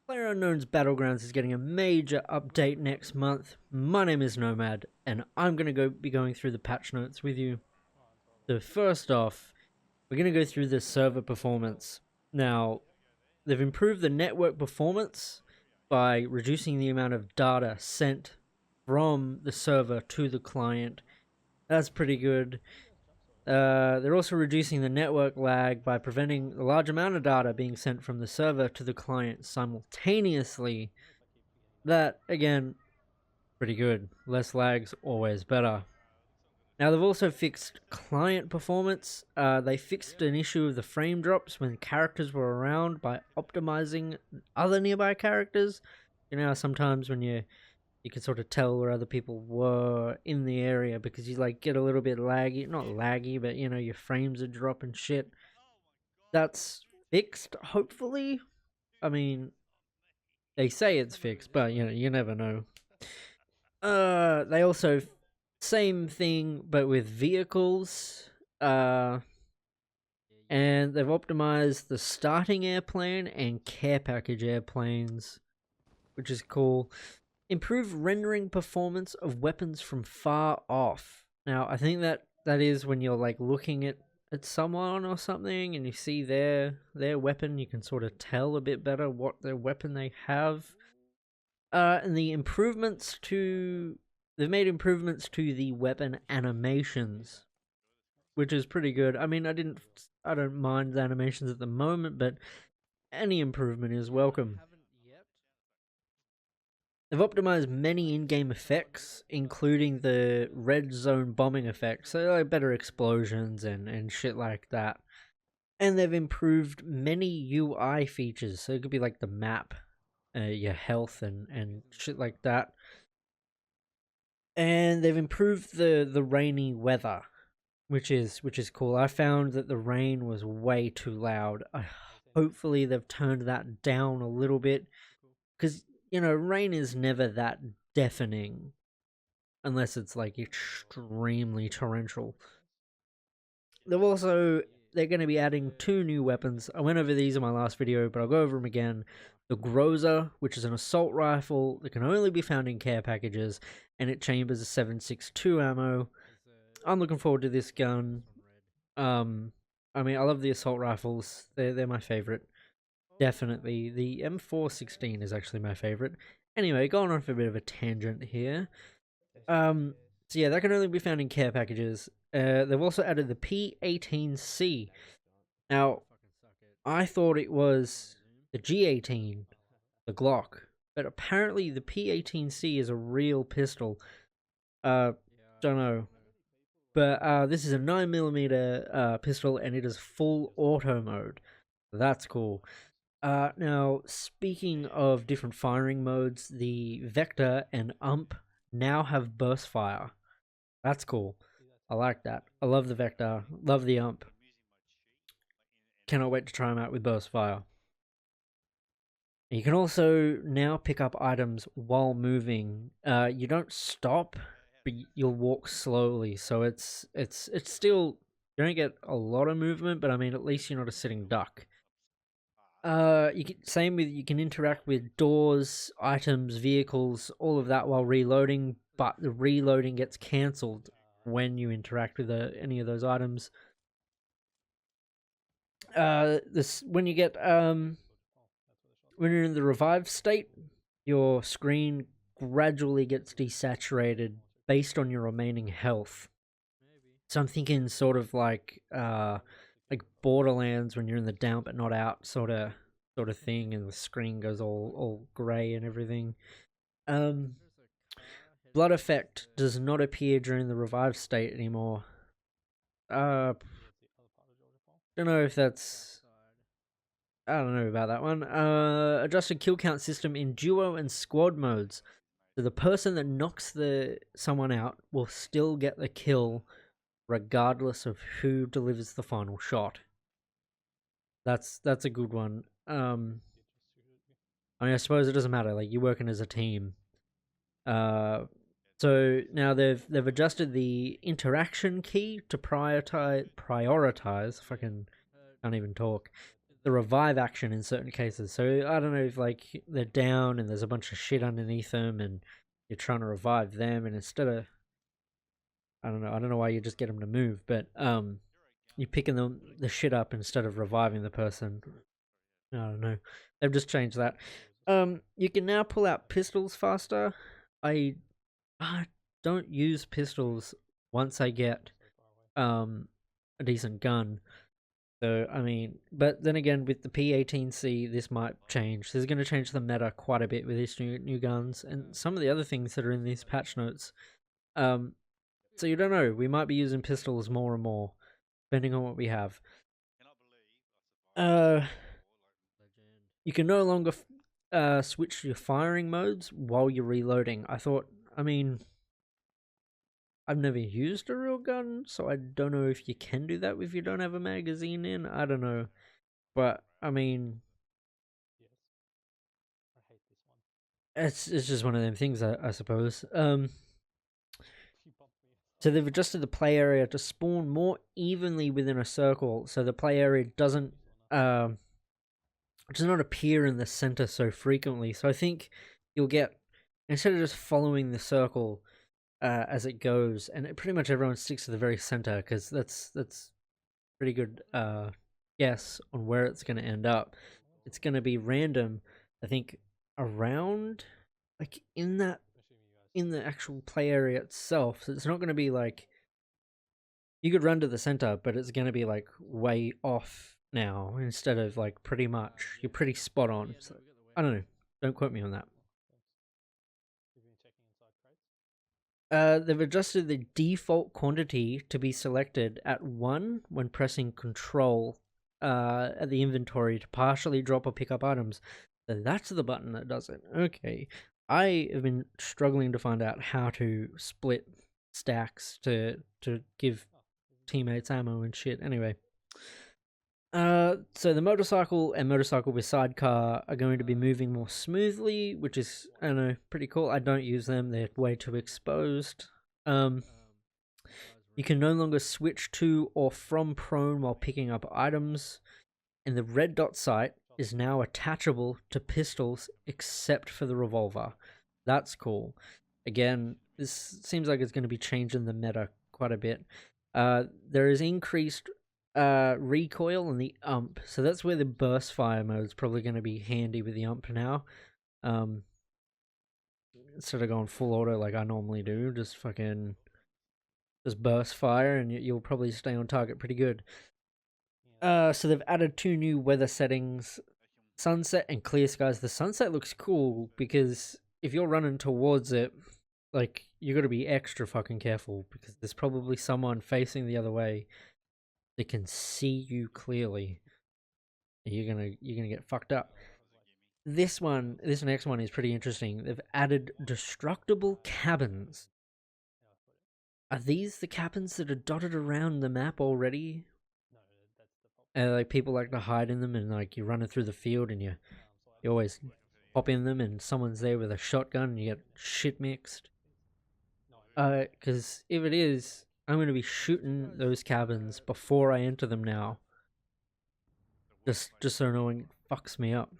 PlayerUnknown's Battlegrounds is getting a major update next month. My name is Nomad, and I'm going to be going through the patch notes with you. So first off, we're going to go through the server performance. Now, they've improved the network performance by reducing the amount of data sent from the server to the client. That's pretty good. They're also reducing the network lag by preventing a large amount of data being sent from the server to the client simultaneously. That, again, pretty good. Less lags, always better. Now, they've also fixed client performance. They fixed an issue of the frame drops when characters were around by optimizing other nearby characters. You know, sometimes when you can sort of tell where other people were in the area because you like get a little bit laggy, not laggy, but you know, your frames are dropping shit. That's fixed, hopefully. I mean, they say it's fixed, but you know, you never know. They also same thing but with vehicles. And they've optimized the starting airplane and care package airplanes, which is cool. Improve rendering performance of weapons from far off. Now, I think that is when you're like looking at someone or something and you see their weapon, you can sort of tell a bit better what their weapon they have. And the improvements to they've made improvements to the weapon animations, which is pretty good. I mean, I don't mind the animations at the moment, but any improvement is welcome. They've optimized many in-game effects, including the red zone bombing effect, so like better explosions and shit like that. And they've improved many UI features, so it could be like the map, your health and shit like that. And they've improved the rainy weather, which is cool. I found that the rain was way too loud. Hopefully they've turned that down a little bit, because you know, rain is never that deafening unless it's like extremely torrential. They're going to be adding 2 new weapons. I went over these in my last video, but I'll go over them again. The Groza, which is an assault rifle that can only be found in care packages, and it chambers a 7.62 ammo. I'm looking forward to this gun. I mean, I love the assault rifles. They're my favorite. Definitely. The M416 is actually my favorite. Anyway, going on for a bit of a tangent here. So yeah, that can only be found in care packages. They've also added the P18C. Now, I thought it was the G18, the Glock, but apparently the P18C is a real pistol. Don't know. But this is a 9mm pistol, and it is full auto mode. That's cool. Now, speaking of different firing modes, the Vector and UMP now have burst fire. That's cool. I like that. I love the Vector. Love the UMP. Cannot wait to try them out with burst fire. You can also now pick up items while moving. You don't stop, but you'll walk slowly. So it's still, you don't get a lot of movement, but I mean, at least you're not a sitting duck. You can interact with doors, items, vehicles, all of that while reloading, but the reloading gets cancelled when you interact with any of those items. When you get when you're in the revived state, your screen gradually gets desaturated based on your remaining health. So I'm thinking sort of like Borderlands when you're in the down but not out sort of thing, and the screen goes all grey and everything. Blood effect does not appear during the revived state anymore. Don't know if that's. I don't know about that one. Adjusted kill count system in duo and squad modes. So the person that knocks someone out will still get the kill regardless of who delivers the final shot. That's a good one. I mean, I suppose it doesn't matter. Like, you're working as a team. So now they've adjusted the interaction key to prioritize. Fucking can't even talk. the revive action in certain cases. So I don't know if like they're down and there's a bunch of shit underneath them and you're trying to revive them, and instead of, I don't know why you just get them to move, but you're picking the shit up instead of reviving the person. I don't know. They've just changed that. You can now pull out pistols faster. I don't use pistols once I get a decent gun. So I mean, but then again, with the P18C, this might change. This is going to change the meta quite a bit with these new guns and some of the other things that are in these patch notes. So you don't know. We might be using pistols more and more, depending on what we have. You can no longer switch your firing modes while you're reloading. I mean, I've never used a real gun, so I don't know if you can do that if you don't have a magazine in. I don't know. But, I mean, it's just one of them things, I suppose. So they've adjusted the play area to spawn more evenly within a circle, so the play area does not appear in the center so frequently. So I think you'll get, instead of just following the circle as it goes, and pretty much everyone sticks to the very center, because that's pretty good guess on where it's going to end up. It's going to be random, I think, around, like, in the actual play area itself. So it's not going to be like, you could run to the center, but it's going to be like way off now instead of like pretty much. You're pretty spot on. So, I don't know. Don't quote me on that. They've adjusted the default quantity to be selected at 1 when pressing Control at the inventory to partially drop or pick up items. So that's the button that does it. Okay. I have been struggling to find out how to split stacks to give teammates ammo and shit. Anyway. So the motorcycle and motorcycle with sidecar are going to be moving more smoothly, which is, I don't know, pretty cool. I don't use them, they're way too exposed. You can no longer switch to or from prone while picking up items, and the red dot sight is now attachable to pistols except for the revolver. That's cool. Again, this seems like it's going to be changing the meta quite a bit. There is increased recoil on the ump, so that's where the burst fire mode is probably going to be handy with the ump now. Instead of going full auto like I normally do, just burst fire and you'll probably stay on target pretty good. So they've added 2 new weather settings, sunset and clear skies. The sunset looks cool because if you're running towards it, like, you got to be extra fucking careful because there's probably someone facing the other way that can see you clearly. You're gonna get fucked up. This next one is pretty interesting. They've added destructible cabins. Are these the cabins that are dotted around the map already? Like, people like to hide in them, and like you're running through the field and you always pop in them and someone's there with a shotgun and you get shit mixed. Because if it is, I'm going to be shooting those cabins before I enter them now. Just so no one fucks me up.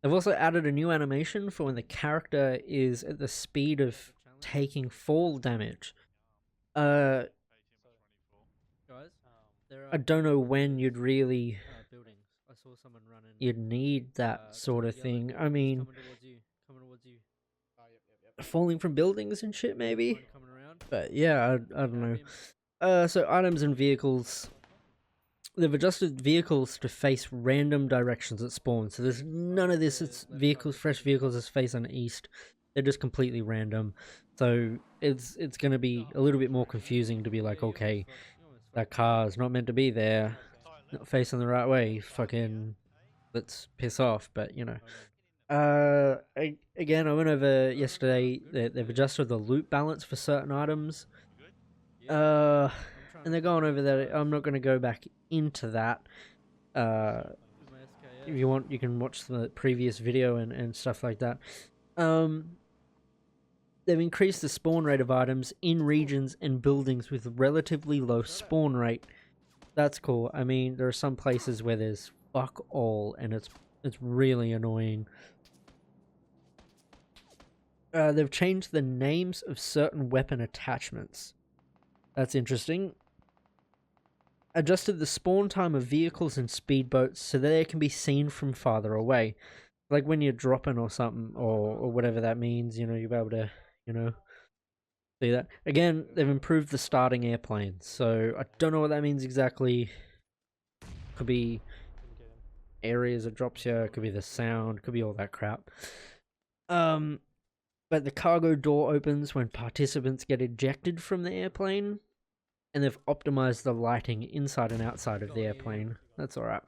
They've also added a new animation for when the character is at the speed of taking fall damage. I don't know when you'd really you'd need that sort of thing. I mean, falling from buildings and shit, maybe. But yeah, I don't know. So items and vehicles. They've adjusted vehicles to face random directions at spawn. So there's none of this. It's fresh vehicles that's facing east. They're just completely random. So it's going to be a little bit more confusing to be like, okay, that car is not meant to be there, not facing the right way. Fucking, let's piss off. But you know, again, I went over yesterday. They've adjusted the loot balance for certain items. And they're going over that. I'm not going to go back into that. If you want, you can watch the previous video and stuff like that. They've increased the spawn rate of items in regions and buildings with relatively low spawn rate. That's cool. I mean, there are some places where there's fuck all, and it's really annoying. They've changed the names of certain weapon attachments. That's interesting. Adjusted the spawn time of vehicles and speedboats so that they can be seen from farther away. Like when you're dropping or something, or whatever that means, you know, you'll be able to, you know, see that. Again, they've improved the starting airplane, so I don't know what that means exactly. Could be areas it drops you, could be the sound, could be all that crap. But the cargo door opens when participants get ejected from the airplane, and they've optimized the lighting inside and outside of the airplane. That's alright.